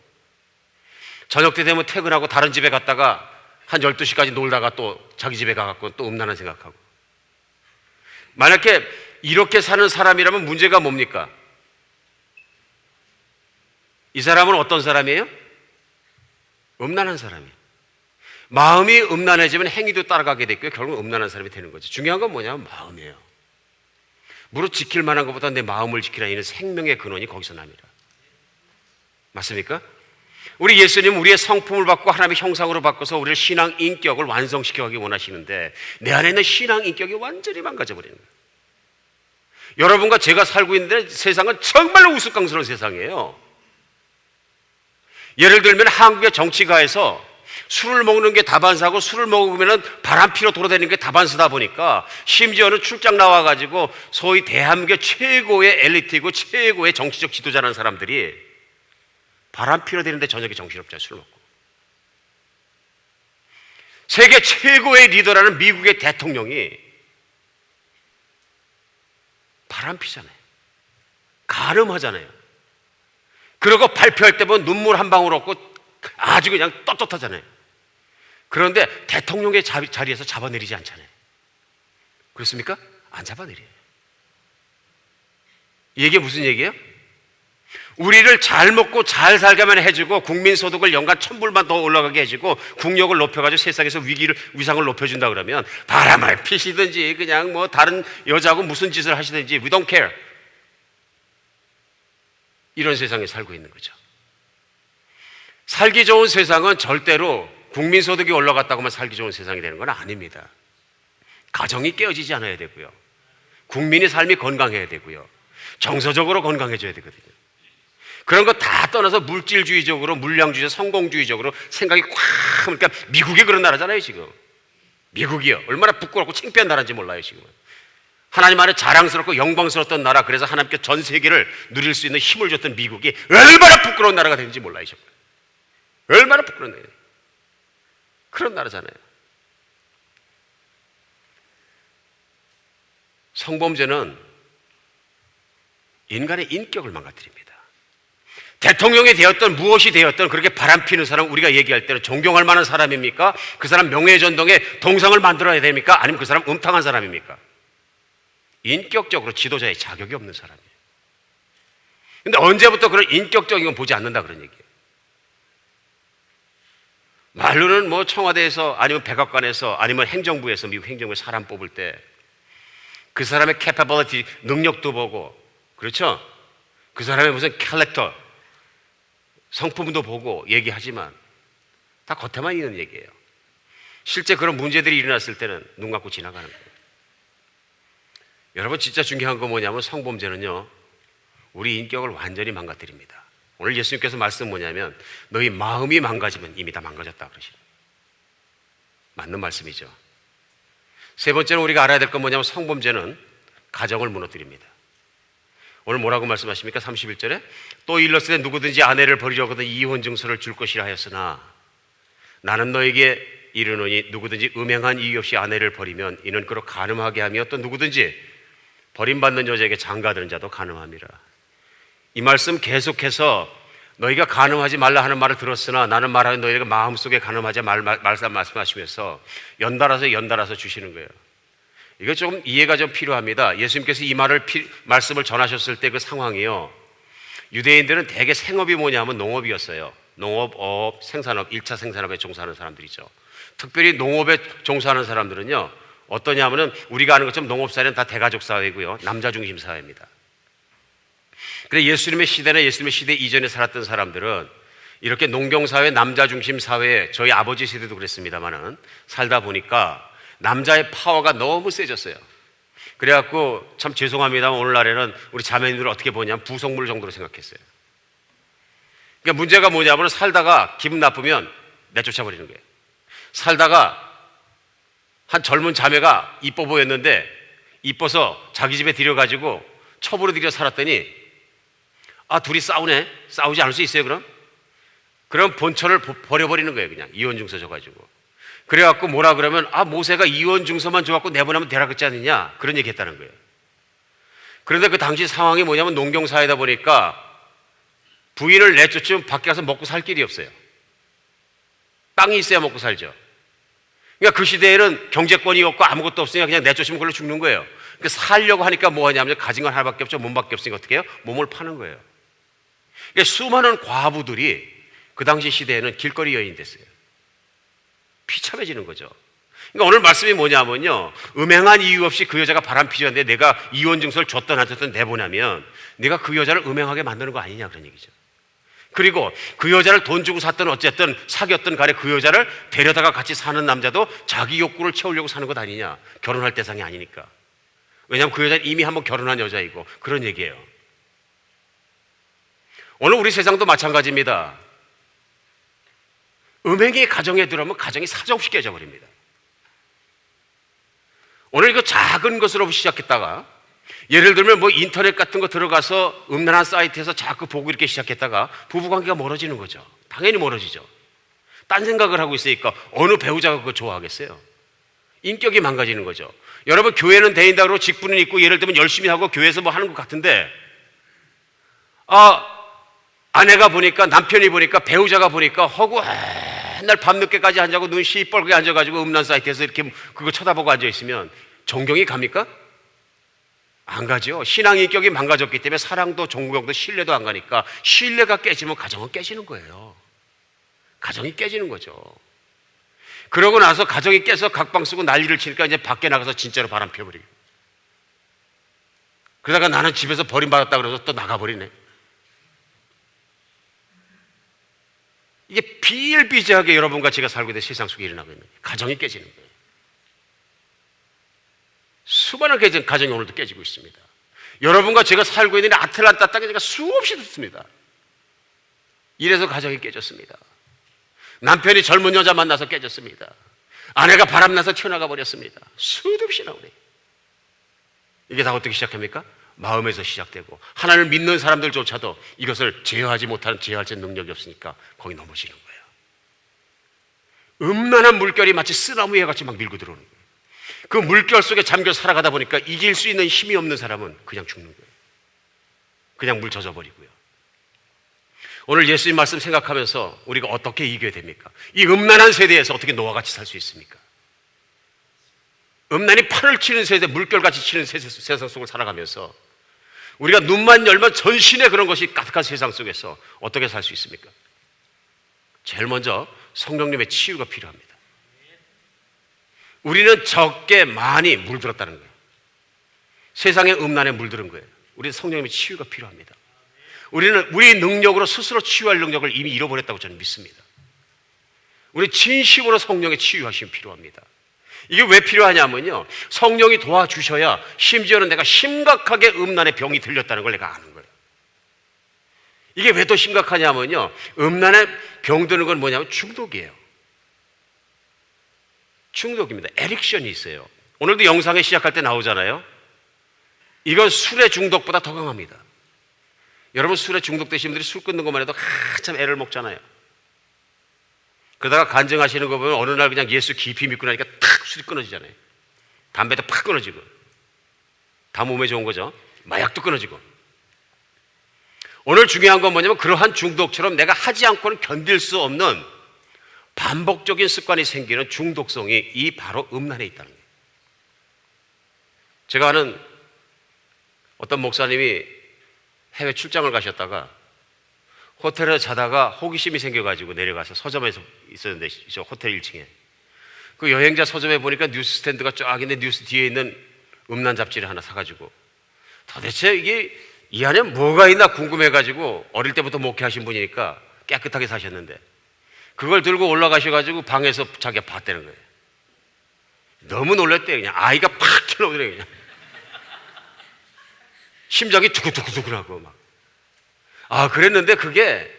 저녁 때 되면 퇴근하고 다른 집에 갔다가 한 12시까지 놀다가 또 자기 집에 가갖고 또 음란한 생각하고. 만약에 이렇게 사는 사람이라면 문제가 뭡니까? 이 사람은 어떤 사람이에요? 음란한 사람이에요. 마음이 음란해지면 행위도 따라가게 됐고요. 결국 음란한 사람이 되는 거죠. 중요한 건 뭐냐면 마음이에요. 무릇 지킬 만한 것보다 내 마음을 지키라. 이는 생명의 근원이 거기서 납니다. 맞습니까? 우리 예수님은 우리의 성품을 바꾸고 하나님의 형상으로 바꿔서 우리를 신앙 인격을 완성시켜가기 원하시는데 내 안에 있는 신앙 인격이 완전히 망가져버리는 거예요. 여러분과 제가 살고 있는데 세상은 정말로 우스꽝스러운 세상이에요. 예를 들면 한국의 정치가에서 술을 먹는 게 다반사고 술을 먹으면 바람피로 돌아다니는 게 다반사다 보니까 심지어는 출장 나와가지고 소위 대한민국의 최고의 엘리트이고 최고의 정치적 지도자라는 사람들이 바람피로 되는데 저녁에 정신없잖아요. 술 먹고. 세계 최고의 리더라는 미국의 대통령이 바람피잖아요. 간음하잖아요. 그리고 발표할 때 보면 눈물 한 방울 없고 아주 그냥 떳떳하잖아요. 그런데 대통령의 자리에서 잡아내리지 않잖아요. 그렇습니까? 안 잡아내려요. 이게 무슨 얘기예요? 우리를 잘 먹고 잘 살게만 해주고 국민소득을 연간 1,000불만 더 올라가게 해주고 국력을 높여가지고 세상에서 위상을 높여준다 그러면 바람을 피시든지 그냥 뭐 다른 여자하고 무슨 짓을 하시든지 we don't care. 이런 세상에 살고 있는 거죠. 살기 좋은 세상은 절대로 국민소득이 올라갔다고만 살기 좋은 세상이 되는 건 아닙니다. 가정이 깨어지지 않아야 되고요. 국민의 삶이 건강해야 되고요. 정서적으로 건강해져야 되거든요. 그런 거 다 떠나서 물질주의적으로, 물량주의, 성공주의적으로 생각이 꽉, 그러니까 미국이 그런 나라잖아요, 지금. 미국이요. 얼마나 부끄럽고 창피한 나라인지 몰라요, 지금. 하나님 안에 자랑스럽고 영광스러웠던 나라, 그래서 하나님께 전 세계를 누릴 수 있는 힘을 줬던 미국이 얼마나 부끄러운 나라가 되는지 몰라요, 정말. 얼마나 부끄러운 나라예요. 그런 나라잖아요. 성범죄는 인간의 인격을 망가뜨립니다. 대통령이 되었던 무엇이 되었던 그렇게 바람피는 사람, 우리가 얘기할 때는 존경할 만한 사람입니까? 그 사람 명예전동의 동상을 만들어야 됩니까? 아니면 그 사람 음탕한 사람입니까? 인격적으로 지도자의 자격이 없는 사람이에요. 근데 언제부터 그런 인격적인 건 보지 않는다 그런 얘기예요. 말로는 뭐 청와대에서 아니면 백악관에서 아니면 행정부에서, 미국 행정부에 사람 뽑을 때 그 사람의 capability, 능력도 보고, 그렇죠? 그 사람의 무슨 캐릭터, 성품도 보고 얘기하지만 다 겉에만 있는 얘기예요. 실제 그런 문제들이 일어났을 때는 눈 감고 지나가는 거예요. 여러분, 진짜 중요한 건 뭐냐면 성범죄는요, 우리 인격을 완전히 망가뜨립니다. 오늘 예수님께서 말씀 뭐냐면 너희 마음이 망가지면 이미 다 망가졌다 그러시는 맞는 말씀이죠. 세 번째는 우리가 알아야 될 건 뭐냐면 성범죄는 가정을 무너뜨립니다. 오늘 뭐라고 말씀하십니까? 31절에 또 일렀을 때 누구든지 아내를 버리려거든 이혼 증서를 줄 것이라 하였으나 나는 너에게 이르노니 누구든지 음행한 이유 없이 아내를 버리면 이는 그로 간음하게 하며 또 누구든지 버림받는 여자에게 장가드는 자도 간음함이라. 이 말씀 계속해서 너희가 간음하지 말라 하는 말을 들었으나 나는 말하는 너희가 마음속에 간음하지 말씀하시면서 연달아서 주시는 거예요. 이거 조금 이해가 좀 필요합니다. 예수님께서 이 말씀을 전하셨을 때 그 상황이요, 유대인들은 대개 생업이 뭐냐면 농업이었어요. 농업, 생산업, 1차 생산업에 종사하는 사람들이죠. 특별히 농업에 종사하는 사람들은요 어떠냐면은 우리가 아는 것처럼 농업사회는 다 대가족 사회고요, 남자 중심 사회입니다. 근데 예수님의 시대나 예수님의 시대 이전에 살았던 사람들은 이렇게 농경사회, 남자 중심 사회에, 저희 아버지 세대도 그랬습니다만은 살다 보니까 남자의 파워가 너무 세졌어요. 그래갖고 참 죄송합니다만 오늘날에는 우리 자매님들을 어떻게 보냐면 부속물 정도로 생각했어요. 그러니까 문제가 뭐냐면 살다가 기분 나쁘면 내쫓아버리는 거예요. 살다가 한 젊은 자매가 이뻐 보였는데 이뻐서 자기 집에 들여가지고 첩으로 들여 살았더니 둘이 싸우네? 싸우지 않을 수 있어요 그럼? 그럼 본처를 버려버리는 거예요. 그냥 이혼증서 줘가지고. 그래갖고 뭐라 그러면 모세가 이혼증서만 줘갖고 내보내면 되라 그랬지 않느냐, 그런 얘기 했다는 거예요. 그런데 그 당시 상황이 뭐냐면 농경사회다 보니까 부인을 내쫓으면 밖에 가서 먹고 살 길이 없어요. 땅이 있어야 먹고 살죠. 그러니까 그 시대에는 경제권이 없고 아무것도 없으니까 그냥 내쫓으면 그걸로 죽는 거예요. 그러니까 살려고 하니까 뭐 하냐면 가진 건 하나밖에 없죠. 몸밖에 없으니까 어떻게 해요? 몸을 파는 거예요. 그러니까 수많은 과부들이 그 당시 시대에는 길거리 여인이 됐어요. 비참해지는 거죠. 그러니까 오늘 말씀이 뭐냐면요, 음행한 이유 없이 그 여자가 바람피셨는데 내가 이혼 증서를 줬든 안 줬든 내보내면 내가 그 여자를 음행하게 만드는 거 아니냐, 그런 얘기죠. 그리고 그 여자를 돈 주고 샀든 어쨌든 사귀었든 간에 그 여자를 데려다가 같이 사는 남자도 자기 욕구를 채우려고 사는 것 아니냐, 결혼할 대상이 아니니까. 왜냐하면 그 여자는 이미 한번 결혼한 여자이고, 그런 얘기예요. 오늘 우리 세상도 마찬가지입니다. 음행이 가정에 들어오면 가정이 사정없이 깨져버립니다. 오늘 이거 작은 것으로 시작했다가, 예를 들면 뭐 인터넷 같은 거 들어가서 음란한 사이트에서 자꾸 보고 이렇게 시작했다가 부부관계가 멀어지는 거죠. 당연히 멀어지죠. 딴 생각을 하고 있으니까 어느 배우자가 그거 좋아하겠어요? 인격이 망가지는 거죠. 여러분, 교회는 다닌다고 그러고 직분은 있고 예를 들면 열심히 하고 교회에서 뭐 하는 것 같은데 아내가 보니까, 남편이 보니까, 배우자가 보니까 허구 맨날 밤늦게까지 앉아고 눈 시뻘게 앉아가지고 음란 사이트에서 이렇게 그거 쳐다보고 앉아있으면 존경이 갑니까? 안 가죠. 신앙 인격이 망가졌기 때문에 사랑도 존경도 신뢰도 안 가니까 신뢰가 깨지면 가정은 깨지는 거예요. 가정이 깨지는 거죠. 그러고 나서 가정이 깨서 각방 쓰고 난리를 치니까 이제 밖에 나가서 진짜로 바람 피워버리고, 그러다가 나는 집에서 버림받았다 그래서 또 나가버리네. 이게 비일비재하게 여러분과 제가 살고 있는 세상 속에 일어나고 있는 거예요. 가정이 깨지는 거예요. 수많은 가정이 오늘도 깨지고 있습니다. 여러분과 제가 살고 있는 아틀란타 땅에 제가 수없이 듣습니다. 이래서 가정이 깨졌습니다. 남편이 젊은 여자 만나서 깨졌습니다. 아내가 바람나서 튀어나가 버렸습니다. 수도 없이 나오네. 이게 다 어떻게 시작합니까? 마음에서 시작되고, 하나님을 믿는 사람들조차도 이것을 제어하지 못하는, 제어할 능력이 없으니까 거기 넘어지는 거예요. 음란한 물결이 마치 쓰나무에 같이 막 밀고 들어오는 거예요. 그 물결 속에 잠겨 살아가다 보니까 이길 수 있는 힘이 없는 사람은 그냥 죽는 거예요. 그냥 물 젖어버리고요. 오늘 예수님 말씀 생각하면서 우리가 어떻게 이겨야 됩니까? 이 음란한 세대에서 어떻게 노아와 같이 살 수 있습니까? 음란이 판을 치는 세대, 물결같이 치는 세상 속을 살아가면서 우리가 눈만 열면 전신에 그런 것이 가득한 세상 속에서 어떻게 살 수 있습니까? 제일 먼저 성령님의 치유가 필요합니다. 우리는 적게 많이 물들었다는 거예요. 세상의 음란에 물들은 거예요. 우리는 성령님의 치유가 필요합니다. 우리는 우리 능력으로 스스로 치유할 능력을 이미 잃어버렸다고 저는 믿습니다. 우리 진심으로 성령의 치유하심이 필요합니다. 이게 왜 필요하냐면요, 성령이 도와주셔야 심지어는 내가 심각하게 음란의 병이 들렸다는 걸 내가 아는 거예요. 이게 왜 더 심각하냐면요, 음란의 병 드는 건 뭐냐면 중독이에요. 중독입니다. 에릭션이 있어요. 오늘도 영상에 시작할 때 나오잖아요. 이건 술의 중독보다 더 강합니다. 여러분, 술에 중독되신 분들이 술 끊는 것만 해도 한참 애를 먹잖아요. 그러다가 간증하시는 거 보면 어느 날 그냥 예수 깊이 믿고 나니까 탁 술이 끊어지잖아요. 담배도 팍 끊어지고, 다 몸에 좋은 거죠. 마약도 끊어지고. 오늘 중요한 건 뭐냐면 그러한 중독처럼 내가 하지 않고는 견딜 수 없는 반복적인 습관이 생기는 중독성이 이 바로 음란에 있다는 거예요. 제가 아는 어떤 목사님이 해외 출장을 가셨다가 호텔에 자다가 호기심이 생겨가지고 내려가서 서점에서 있었는데, 저 호텔 1층에 그 여행자 서점에 보니까 뉴스 스탠드가 쫙 있는데 뉴스 뒤에 있는 음란 잡지를 하나 사가지고 도대체 이게 이 안에 뭐가 있나 궁금해가지고, 어릴 때부터 목회하신 분이니까 깨끗하게 사셨는데 그걸 들고 올라가셔가지고 방에서 자기가 봤다는 거예요. 너무 놀랐대요. 그냥 아이가 팍 튀어나오더래요. 그냥 심장이 두근두근두근하고 막. 아, 그랬는데 그게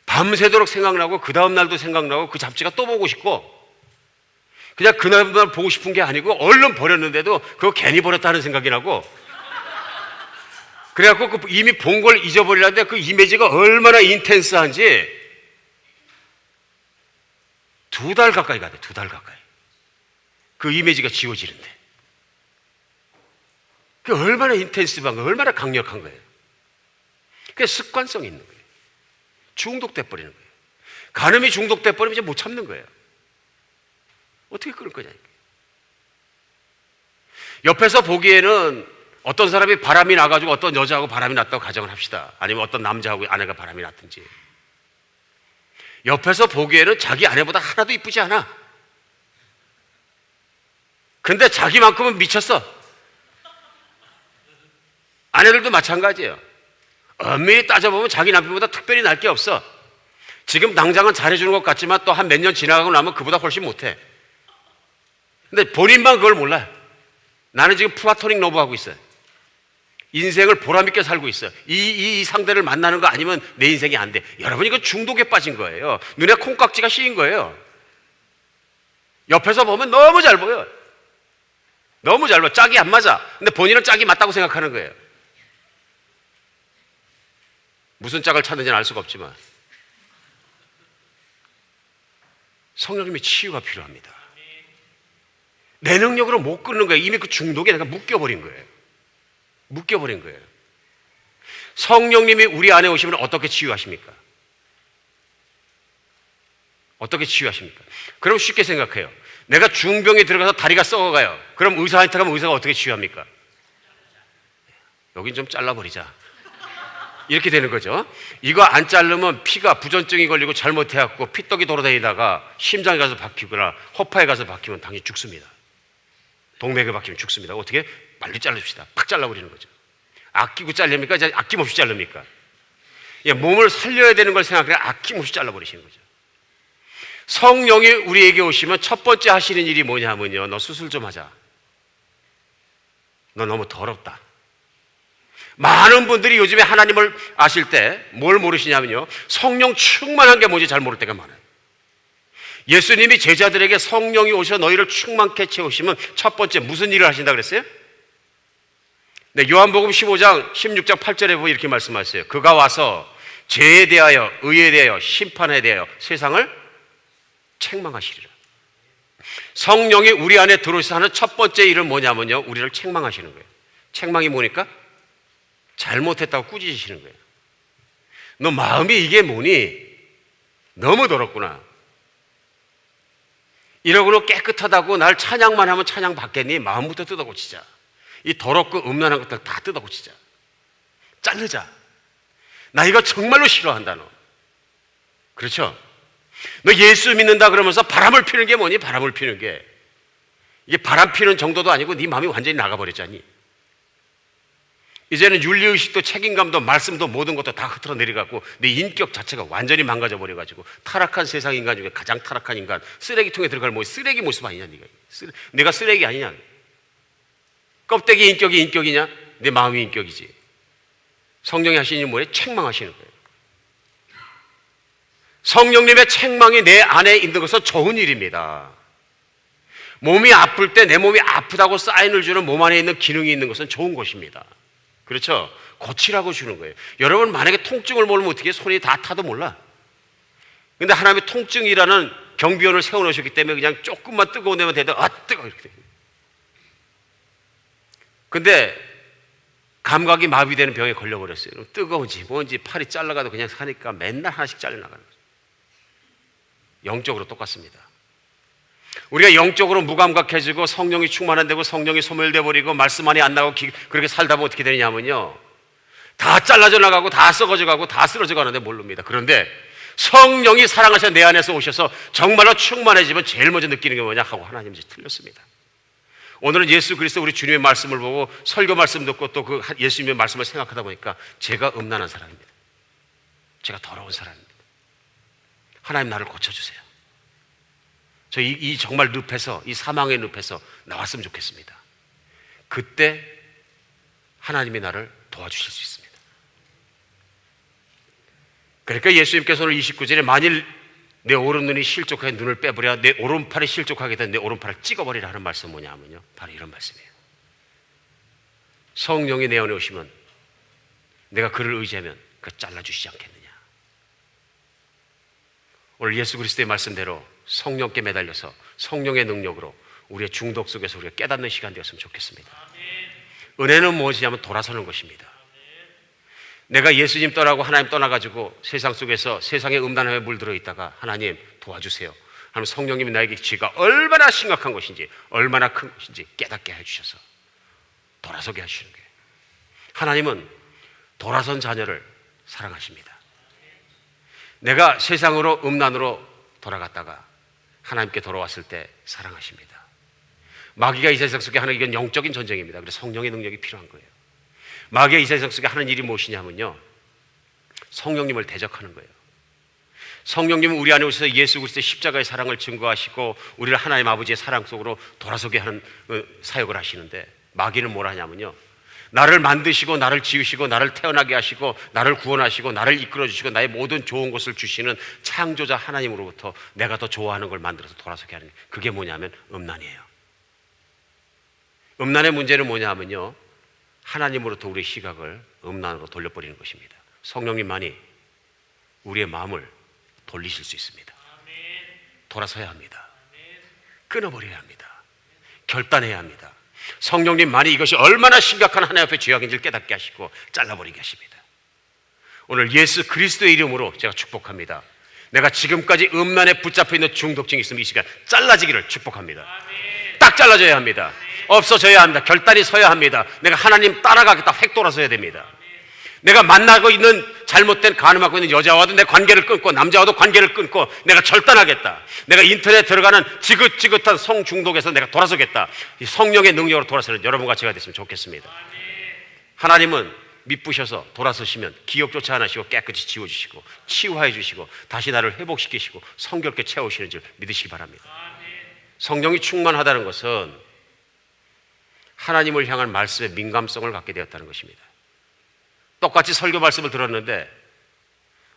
밤새도록 생각나고 그 다음날도 생각나고 그 잡지가 또 보고 싶고, 그냥 그날 보고 싶은 게 아니고 얼른 버렸는데도 그거 괜히 버렸다는 생각이 나고, 그래갖고 그 이미 본 걸 잊어버리려는데 그 이미지가 얼마나 인텐스한지 2달 가까이 가대. 2달 가까이 그 이미지가 지워지는데, 그게 얼마나 인텐시브한 거예요. 얼마나 강력한 거예요. 그게 습관성이 있는 거예요. 중독돼 버리는 거예요. 간음이 중독돼 버리면 이제 못 참는 거예요. 어떻게 끊을 거냐. 옆에서 보기에는 어떤 사람이 바람이 나가지고 어떤 여자하고 바람이 났다고 가정을 합시다. 아니면 어떤 남자하고 아내가 바람이 났든지, 옆에서 보기에는 자기 아내보다 하나도 이쁘지 않아. 근데 자기만큼은 미쳤어. 아내들도 마찬가지예요. 엄밀히 따져보면 자기 남편보다 특별히 날 게 없어. 지금 당장은 잘해주는 것 같지만 또 한 몇 년 지나가고 나면 그보다 훨씬 못해. 근데 본인만 그걸 몰라요. 나는 지금 플라토닉 러브하고 있어요. 인생을 보람있게 살고 있어요. 이 상대를 만나는 거 아니면 내 인생이 안 돼. 여러분, 이거 중독에 빠진 거예요. 눈에 콩깍지가 씌인 거예요. 옆에서 보면 너무 잘 보여. 너무 잘 보여. 짝이 안 맞아. 근데 본인은 짝이 맞다고 생각하는 거예요. 무슨 짝을 찾는지는 알 수가 없지만 성령님의 치유가 필요합니다. 내 능력으로 못 끊는 거예요. 이미 그 중독에 내가 묶여버린 거예요. 묶여버린 거예요. 성령님이 우리 안에 오시면 어떻게 치유하십니까? 어떻게 치유하십니까? 그럼 쉽게 생각해요. 내가 중병에 들어가서 다리가 썩어가요. 그럼 의사한테 가면 의사가 어떻게 치유합니까? 여긴 좀 잘라버리자. 이렇게 되는 거죠. 이거 안 자르면 피가 부전증이 걸리고 잘못해갖고 피떡이 돌아다니다가 심장에 가서 박히거나 허파에 가서 박히면 당연히 죽습니다. 동맥에 박히면 죽습니다. 어떻게? 빨리 자릅시다. 팍 잘라버리는 거죠. 아끼고 자릅니까? 아낌없이 자릅니까? 예, 몸을 살려야 되는 걸 생각해 아낌없이 잘라버리시는 거죠. 성령이 우리에게 오시면 첫 번째 하시는 일이 뭐냐면요, 너 수술 좀 하자. 너 너무 더럽다. 많은 분들이 요즘에 하나님을 아실 때 뭘 모르시냐면요, 성령 충만한 게 뭔지 잘 모를 때가 많아요. 예수님이 제자들에게 성령이 오셔 너희를 충만케 채우시면 첫 번째 무슨 일을 하신다 그랬어요? 네, 요한복음 15장 16장 8절에 보면 이렇게 말씀하셨어요. 그가 와서 죄에 대하여 의에 대하여 심판에 대하여 세상을 책망하시리라. 성령이 우리 안에 들어오셔서 하는 첫 번째 일은 뭐냐면요, 우리를 책망하시는 거예요. 책망이 뭐니까? 잘못했다고 꾸짖으시는 거예요. 너 마음이 이게 뭐니? 너무 더럽구나. 이러고는 깨끗하다고 날 찬양만 하면 찬양 받겠니? 마음부터 뜯어고치자. 이 더럽고 음란한 것들 다 뜯어고치자. 자르자. 나 이거 정말로 싫어한다 너. 그렇죠? 너 예수 믿는다 그러면서 바람을 피는 게 뭐니? 바람을 피는 게 이게 바람 피는 정도도 아니고 네 마음이 완전히 나가버렸잖니. 이제는 윤리의식도 책임감도 말씀도 모든 것도 다 흐트러 내려가고 내 인격 자체가 완전히 망가져 버려가지고 타락한 세상 인간 중에 가장 타락한 인간, 쓰레기통에 들어갈 쓰레기 모습 아니냐. 내가 쓰레기 아니냐. 껍데기 인격이 인격이냐? 내 마음이 인격이지. 성령이 하시는 일은 뭐예요? 책망하시는 거예요. 성령님의 책망이 내 안에 있는 것은 좋은 일입니다. 몸이 아플 때 내 몸이 아프다고 사인을 주는 몸 안에 있는 기능이 있는 것은 좋은 것입니다. 그렇죠? 고치라고 주는 거예요. 여러분 만약에 통증을 모르면 어떻게 손이 다 타도 몰라. 근데 하나님의 통증이라는 경비원을 세워놓으셨기 때문에 그냥 조금만 뜨거운 데만 대도 뜨거워 이렇게 돼요. 근데 감각이 마비되는 병에 걸려버렸어요. 뜨거운지 뭔지 팔이 잘라가도 그냥 사니까 맨날 하나씩 잘려나가는 거죠. 영적으로 똑같습니다. 우리가 영적으로 무감각해지고 성령이 충만 안 되고 성령이 소멸돼 버리고 말씀 안에 안 나가고 그렇게 살다 보면 어떻게 되냐면요, 다 잘라져 나가고 다 썩어져 가고 다 쓰러져 가는데 모릅니다. 그런데 성령이 사랑하셔 내 안에서 오셔서 정말로 충만해지면 제일 먼저 느끼는 게 뭐냐 하고 하나님 이제 틀렸습니다. 오늘은 예수 그리스도 우리 주님의 말씀을 보고 설교 말씀 듣고 또 그 예수님의 말씀을 생각하다 보니까 제가 음란한 사람입니다. 제가 더러운 사람입니다. 하나님 나를 고쳐주세요. 저 이 정말 늪에서, 이 사망의 늪에서 나왔으면 좋겠습니다. 그때 하나님이 나를 도와주실 수 있습니다. 그러니까 예수님께서 오늘 29절에 만일 내 오른눈이 실족하게 눈을 빼버려 내 오른팔이 실족하게 된 내 오른팔을 찍어버리라 하는 말씀은 뭐냐 하면요, 바로 이런 말씀이에요. 성령이 내 안에 오시면 내가 그를 의지하면 그가 잘라주시지 않겠느냐. 오늘 예수 그리스도의 말씀대로 성령께 매달려서 성령의 능력으로 우리의 중독 속에서 우리가 깨닫는 시간 되었으면 좋겠습니다. 은혜는 무엇이냐면 돌아서는 것입니다. 내가 예수님 떠나고 하나님 떠나가지고 세상 속에서 세상의 음란함에 물들어 있다가 하나님 도와주세요 하면 성령님이 나에게 죄가 얼마나 심각한 것인지 얼마나 큰 것인지 깨닫게 해주셔서 돌아서게 하시는 거예요. 하나님은 돌아선 자녀를 사랑하십니다. 내가 세상으로 음란으로 돌아갔다가 하나님께 돌아왔을 때 사랑하십니다. 마귀가 이 세상 속에 하는 이건 영적인 전쟁입니다. 그래서 성령의 능력이 필요한 거예요. 마귀가 이 세상 속에 하는 일이 무엇이냐면요, 성령님을 대적하는 거예요. 성령님은 우리 안에 오셔서 예수 그리스도의 십자가의 사랑을 증거하시고 우리를 하나님 아버지의 사랑 속으로 돌아서게 하는 사역을 하시는데, 마귀는 뭘 하냐면요, 나를 만드시고 나를 지으시고 나를 태어나게 하시고 나를 구원하시고 나를 이끌어 주시고 나의 모든 좋은 것을 주시는 창조자 하나님으로부터 내가 더 좋아하는 걸 만들어서 돌아서게 하는, 그게 뭐냐면 음란이에요. 음란의 문제는 뭐냐 하면요, 하나님으로부터 우리의 시각을 음란으로 돌려버리는 것입니다. 성령님만이 우리의 마음을 돌리실 수 있습니다. 돌아서야 합니다. 끊어버려야 합니다. 결단해야 합니다. 성령님만이 이것이 얼마나 심각한 하나님 앞에 죄악인지를 깨닫게 하시고 잘라버리게 하십니다. 오늘 예수 그리스도의 이름으로 제가 축복합니다. 내가 지금까지 음란에 붙잡혀 있는 중독증이 있으면 이 시간 잘라지기를 축복합니다. 딱 잘라져야 합니다. 없어져야 합니다. 결단이 서야 합니다. 내가 하나님 따라가겠다, 획 돌아서야 됩니다. 내가 만나고 있는 잘못된 간음하고 있는 여자와도 내 관계를 끊고 남자와도 관계를 끊고 내가 절단하겠다. 내가 인터넷에 들어가는 지긋지긋한 성중독에서 내가 돌아서겠다. 이 성령의 능력으로 돌아서는 여러분과 제가 됐으면 좋겠습니다. 하나님은 미쁘셔서 돌아서시면 기억조차 안 하시고 깨끗이 지워주시고 치유해 주시고 다시 나를 회복시키시고 성결케 채우시는 줄 믿으시기 바랍니다. 성령이 충만하다는 것은 하나님을 향한 말씀에 민감성을 갖게 되었다는 것입니다. 똑같이 설교 말씀을 들었는데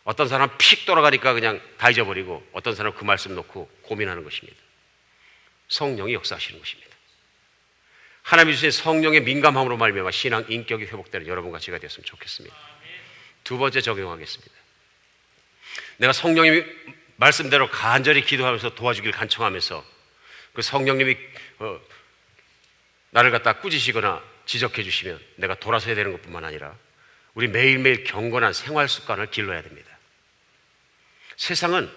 어떤 사람은 픽 돌아가니까 그냥 다 잊어버리고 어떤 사람은 그 말씀 놓고 고민하는 것입니다. 성령이 역사하시는 것입니다. 하나님이 주신 성령의 민감함으로 말미암아 신앙 인격이 회복되는 여러분과 제가 되었으면 좋겠습니다. 두 번째 적용하겠습니다. 내가 성령님이 말씀대로 간절히 기도하면서 도와주길 간청하면서 그 성령님이 나를 갖다 꾸짖으시거나 지적해 주시면 내가 돌아서야 되는 것뿐만 아니라 우리 매일매일 경건한 생활 습관을 길러야 됩니다. 세상은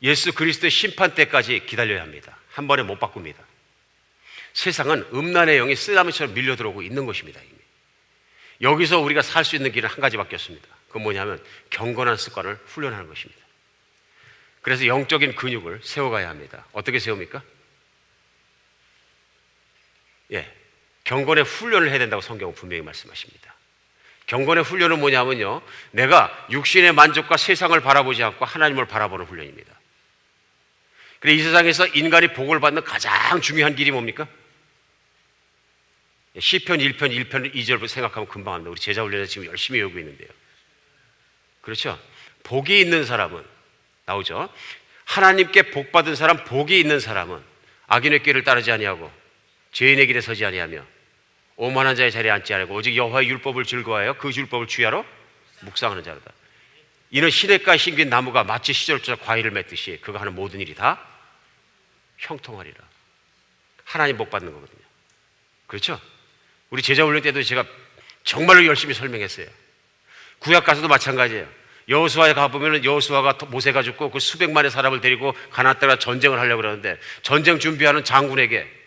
예수 그리스도의 심판 때까지 기다려야 합니다. 한 번에 못 바꿉니다. 세상은 음란의 영이 쓰나미처럼 밀려 들어오고 있는 것입니다. 이미. 여기서 우리가 살 수 있는 길은 한 가지밖에 없습니다. 그건 뭐냐면 경건한 습관을 훈련하는 것입니다. 그래서 영적인 근육을 세워가야 합니다. 어떻게 세웁니까? 경건의 훈련을 해야 된다고 성경은 분명히 말씀하십니다. 경건의 훈련은 뭐냐면요, 내가 육신의 만족과 세상을 바라보지 않고 하나님을 바라보는 훈련입니다. 그래서 이 세상에서 인간이 복을 받는 가장 중요한 길이 뭡니까? 시편 1편 1편 2절부터 생각하면 금방 합니다. 우리 제자 훈련에 지금 열심히 외우고 있는데요. 그렇죠? 복이 있는 사람은 나오죠. 하나님께 복 받은 사람, 복이 있는 사람은 악인의 길을 따르지 아니하고 죄인의 길에 서지 아니하며 오만한 자의 자리에 앉지 않고 오직 여호와의 율법을 즐거워하여 그 율법을 주야로 묵상하는 자로다. 이는 시냇가에 심긴 나무가 마치 시절조차 과일을 맺듯이 그가 하는 모든 일이 다 형통하리라. 하나님 복 받는 거거든요. 그렇죠? 우리 제자 훈련 때도 제가 정말로 열심히 설명했어요. 구약 가서도 마찬가지예요. 여호수아에 가보면 여호수아가 모세가 죽고 그 수백만의 사람을 데리고 가나안 땅에 전쟁을 하려고 그러는데 전쟁 준비하는 장군에게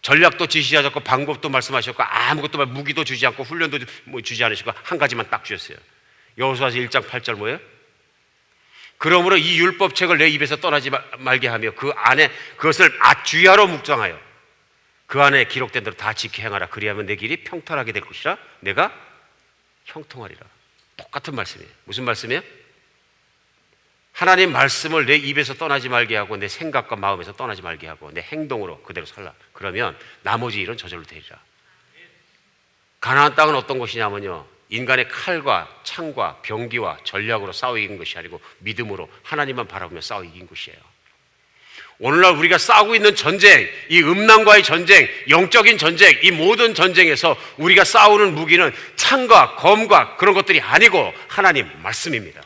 전략도 지시하셨고 방법도 말씀하셨고 아무것도 무기도 주지 않고 훈련도 주지 않으시고 한 가지만 딱 주셨어요. 여호수아서 1장 8절 뭐예요? 그러므로 이 율법책을 내 입에서 떠나지 말게 하며 그 안에 그것을 주야로 묵상하여 그 안에 기록된 대로 다 지켜 행하라. 그리하면 내 길이 평탄하게 될 것이라 내가 형통하리라. 똑같은 말씀이에요. 무슨 말씀이에요? 하나님 말씀을 내 입에서 떠나지 말게 하고 내 생각과 마음에서 떠나지 말게 하고 내 행동으로 그대로 살라. 그러면 나머지 일은 저절로 되리라. 가나안 땅은 어떤 곳이냐면요, 인간의 칼과 창과 병기와 전략으로 싸워 이긴 것이 아니고 믿음으로 하나님만 바라보며 싸워 이긴 것이에요. 오늘날 우리가 싸우고 있는 전쟁, 이 음란과의 전쟁, 영적인 전쟁, 이 모든 전쟁에서 우리가 싸우는 무기는 창과 검과 그런 것들이 아니고 하나님 말씀입니다.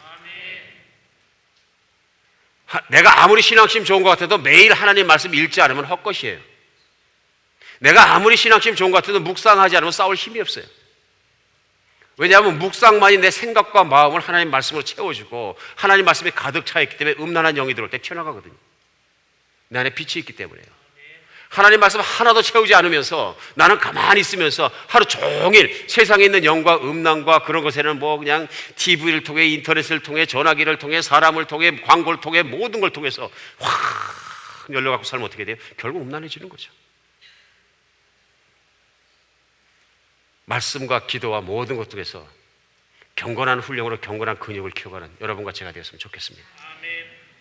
내가 아무리 신앙심 좋은 것 같아도 매일 하나님 말씀 읽지 않으면 헛것이에요. 내가 아무리 신앙심 좋은 것 같아도 묵상하지 않으면 싸울 힘이 없어요. 왜냐하면 묵상만이 내 생각과 마음을 하나님 말씀으로 채워주고 하나님 말씀이 가득 차 있기 때문에 음란한 영이 들어올 때 튀어나가거든요. 내 안에 빛이 있기 때문에요. 하나님 말씀 하나도 채우지 않으면서 나는 가만히 있으면서 하루 종일 세상에 있는 영과 음란과 그런 것에는 뭐 그냥 TV를 통해 인터넷을 통해 전화기를 통해 사람을 통해 광고를 통해 모든 걸 통해서 확 열려갖고 살면 어떻게 돼요? 결국 음란해지는 거죠. 말씀과 기도와 모든 것 중에서 경건한 훈련으로 경건한 근육을 키워가는 여러분과 제가 되었으면 좋겠습니다.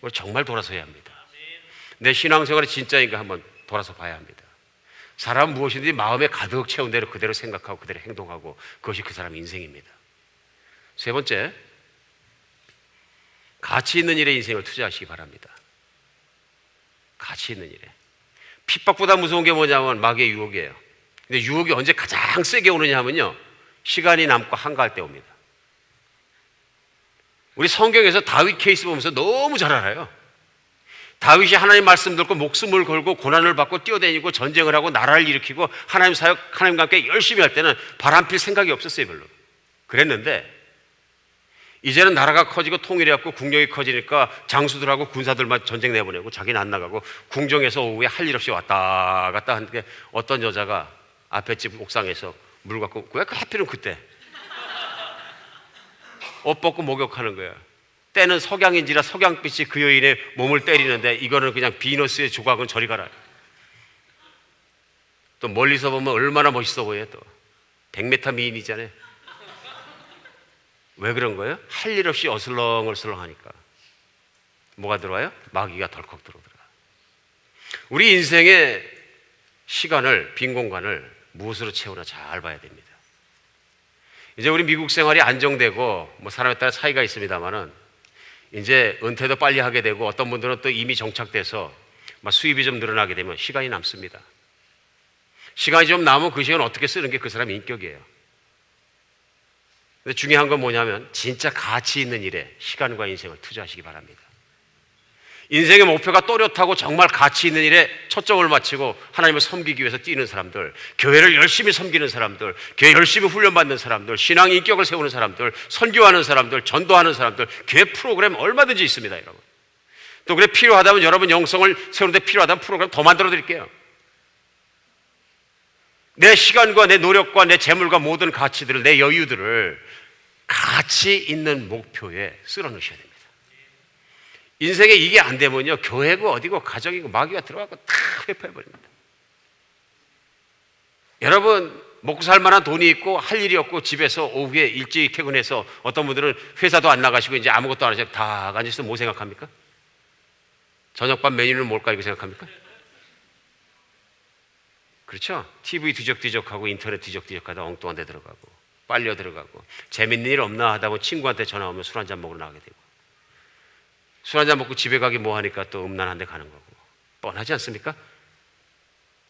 우리 정말 돌아서야 합니다. 내 신앙생활이 진짜인가 한번 돌아서 봐야 합니다. 사람은 무엇이든지 마음에 가득 채운 대로 그대로 생각하고 그대로 행동하고 그것이 그 사람의 인생입니다. 세 번째, 가치 있는 일에 인생을 투자하시기 바랍니다. 가치 있는 일에. 핍박보다 무서운 게 뭐냐면 마귀의 유혹이에요. 근데 유혹이 언제 가장 세게 오느냐 하면요, 시간이 남고 한가할 때 옵니다. 우리 성경에서 다윗 케이스 보면서 너무 잘 알아요. 다윗이 하나님 말씀 듣고 목숨을 걸고 고난을 받고 뛰어다니고 전쟁을 하고 나라를 일으키고 하나님 사역, 하나님과 함께 열심히 할 때는 바람필 생각이 없었어요. 별로. 그랬는데 이제는 나라가 커지고 통일해갖고 국력이 커지니까 장수들하고 군사들만 전쟁 내보내고 자기는 안 나가고 궁정에서 오후에 할 일 없이 왔다 갔다 하는데 어떤 여자가 앞에 집 옥상에서 물 갖고 왜 하필은 그때 옷 벗고 목욕하는 거야. 때는 석양인지라 석양빛이 그 여인의 몸을 때리는데 이거는 그냥 비너스의 조각은 저리 가라. 또 멀리서 보면 얼마나 멋있어 보여요. 또 100m 미인이잖아요. 왜 그런 거예요? 할 일 없이 어슬렁어슬렁 하니까 뭐가 들어와요? 마귀가 덜컥 들어오더라. 우리 인생에 시간을, 빈 공간을 무엇으로 채우나 잘 봐야 됩니다. 이제 우리 미국 생활이 안정되고 뭐 사람에 따라 차이가 있습니다만은 이제 은퇴도 빨리 하게 되고 어떤 분들은 또 이미 정착돼서 막 수입이 좀 늘어나게 되면 시간이 남습니다. 시간이 좀 남으면 그 시간 어떻게 쓰는 게 그 사람 인격이에요. 근데 중요한 건 뭐냐면 진짜 가치 있는 일에 시간과 인생을 투자하시기 바랍니다. 인생의 목표가 또렷하고 정말 가치 있는 일에 초점을 맞추고 하나님을 섬기기 위해서 뛰는 사람들, 교회를 열심히 섬기는 사람들, 교회 열심히 훈련받는 사람들, 신앙 인격을 세우는 사람들, 선교하는 사람들, 전도하는 사람들, 교회 프로그램 얼마든지 있습니다, 여러분. 또 그래 필요하다면 여러분 영성을 세우는데 필요하다면 프로그램 더 만들어 드릴게요. 내 시간과 내 노력과 내 재물과 모든 가치들을, 내 여유들을 가치 있는 목표에 쓸어 넣으셔야 됩니다. 인생에 이게 안 되면요, 교회고 어디고 가정이고 마귀가 들어가고 다 회파해버립니다. 여러분, 먹고 살 만한 돈이 있고 할 일이 없고 집에서 오후에 일찍 퇴근해서 어떤 분들은 회사도 안 나가시고 이제 아무것도 안 하시고 다 앉아서 뭐 생각합니까? 저녁밥 메뉴는 뭘까 이거 생각합니까? 그렇죠? TV 뒤적뒤적하고 인터넷 뒤적뒤적하다 엉뚱한 데 들어가고 빨려 들어가고 재밌는 일 없나 하다고 친구한테 전화 오면 술 한잔 먹으러 나가게 되고 술 한잔 먹고 집에 가기 뭐 하니까 또 음란한 데 가는 거고 뻔하지 않습니까?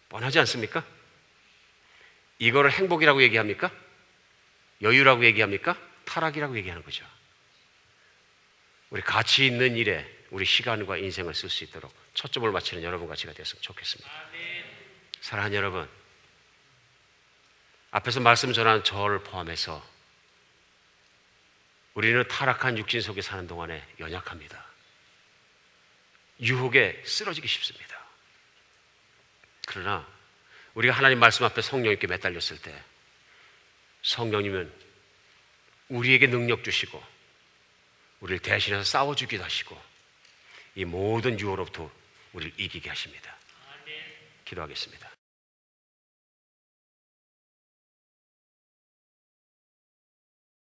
뻔하지 않습니까? 이거를 행복이라고 얘기합니까? 여유라고 얘기합니까? 타락이라고 얘기하는 거죠. 우리 가치 있는 일에 우리 시간과 인생을 쓸 수 있도록 초점을 맞추는 여러분 같이가 되었으면 좋겠습니다. 사랑하는 여러분, 앞에서 말씀 전한 저를 포함해서 우리는 타락한 육신 속에 사는 동안에 연약합니다. 유혹에 쓰러지기 쉽습니다. 그러나 우리가 하나님 말씀 앞에 성령님께 매달렸을 때 성령님은 우리에게 능력 주시고 우리를 대신해서 싸워주기도 하시고 이 모든 유혹으로부터 우리를 이기게 하십니다. 기도하겠습니다.